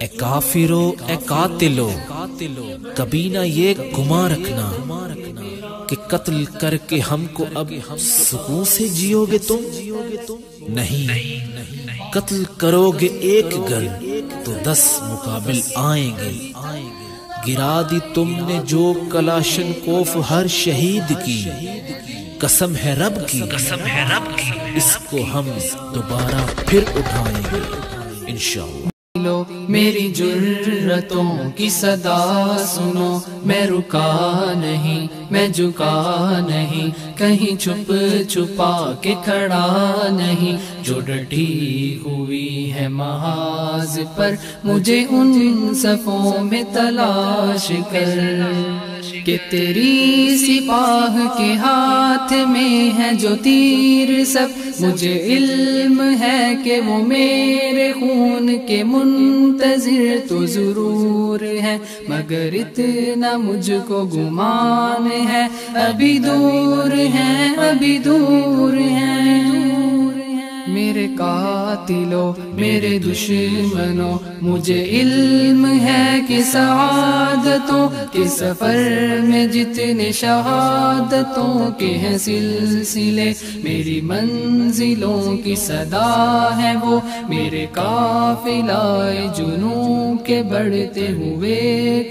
اے کافرو اے قاتلو کبھی نہ یہ گمان رکھنا کہ قتل کر کے ہم کو اب سکون سے جیو گے تم، نہیں، قتل کرو گے ایک گن تو 10 مقابل آئیں گے، گرا دی تم نے جو کلاشن کوف ہر شہید کی، قسم ہے رب کی اس کو ہم دوبارہ پھر اٹھائیں گے انشاءاللہ۔ لو میری جرتوں کی صدا سنو، میں رکا نہیں، میں جھکا نہیں، کہیں چھپ چھپا کے کھڑا نہیں، جو ڈٹی ہوئی ہے محاذ پر مجھے ان صفوں میں تلاش کر، کہ تیری سپاہ کے ہاتھ میں ہے جو تیر سب، مجھے علم ہے کہ وہ میرے خون کے منتظر تو ضرور ہے، مگر اتنا مجھ کو گمان ہے ابھی دور ہے، ابھی دور ہے۔ میرے قاتلوں میرے دشمنوں مجھے علم ہے کہ سعادتوں کے سفر میں جتنے شہادتوں کے ہیں سلسلے، میری منزلوں کی صدا ہے وہ، میرے قافلہ جنوں کے بڑھتے ہوئے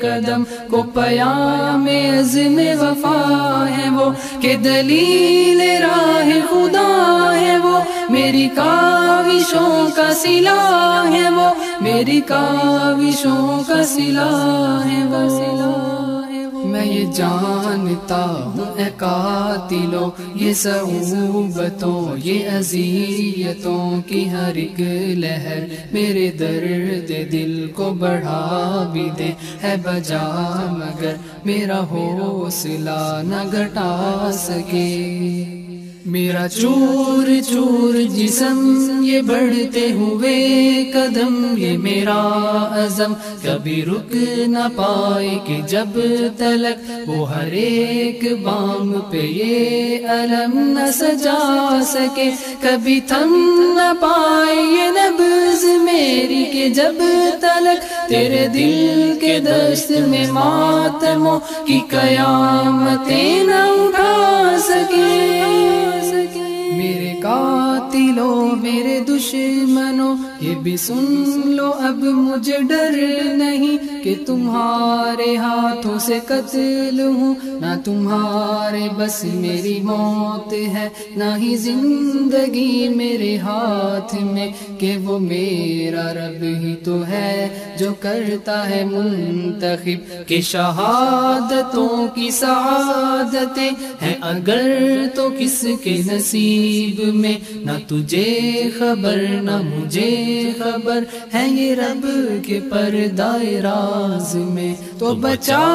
قدم کو پیام عزم وفا ہے وہ، کہ دلیل راہ خدا ہے وہ، میری کاوشوں کا سلاح ہے وہ، میری کاوشوں کا سلاح ہے وہ۔ میں یہ جانتا ہوں اے قاتلوں یہ صعوبتوں یہ اذیتوں کی ہر ایک لہر میرے درد دل کو بڑھا بھی دے ہے بجا، مگر میرا حوصلہ نہ گھٹا سکے۔ میرا چور چور جسم یہ بڑھتے ہوئے قدم، یہ میرا عزم کبھی رک نہ پائے کہ جب تلک وہ ہر ایک بام پہ یہ علم نہ سجا سکے، کبھی تھم نہ پائے یہ نبض میری کہ جب تلک تیرے دل کے دست میں ماتموں کی قیامتیں نہ اٹھا سکے۔ میرے قاتلوں میرے دشمنوں یہ بھی سن لو اب مجھے ڈر نہیں کہ تمہارے ہاتھوں سے قتل ہوں، نہ تمہارے بس میری موت ہے نہ ہی زندگی میرے ہاتھ میں، کہ وہ میرا رب ہی تو ہے جو کرتا ہے منتخب، کہ شہادتوں کی سعادتیں ہیں اگر تو کس کے نصیب میں، نہ تجھے خبر نہ مجھے خبر ہے یہ رب کے پردہ راز میں، تو بچا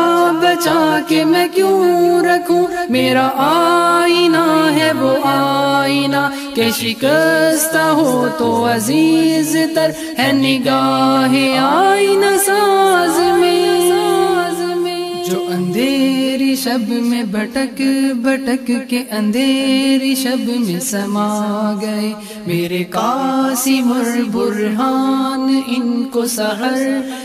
بچا کے میں کیوں رکھوں میرا آئینہ ہے وہ آئینہ، کہ شکستہ ہو تو عزیز تر ہے نگاہ آئینہ ساز میں، جو اندھیری شب میں بھٹک بھٹک کے اندھیری شب میں سما گئے، میرے قاسم برہان ان کو سحر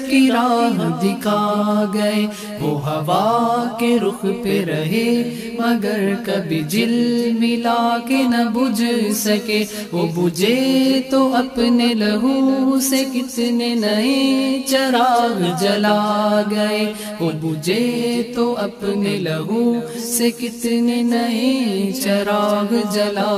کی راہ دکھا گئے، وہ ہوا کے رخ پہ رہے مگر کبھی جل ملا کے نہ بجھ سکے، وہ بجھے تو اپنے لہو سے کتنے نئے چراغ جلا گئے، وہ بجھے تو اپنے لہو سے کتنے نئے چراغ جلا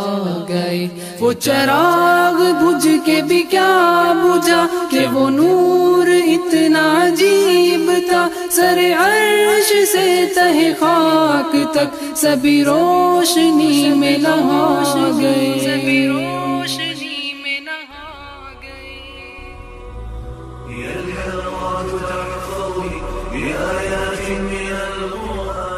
گئے، وہ چراغ بجھ کے بھی کیا بجھا کہ وہ نور اتنا عجیب تھا، سر عرش سے تہ خاک تک سبھی روشنی میں نہا گئے، سبھی روشنی میں نہا گئے۔ يا الحيوان تحفظني بآيات من القرآن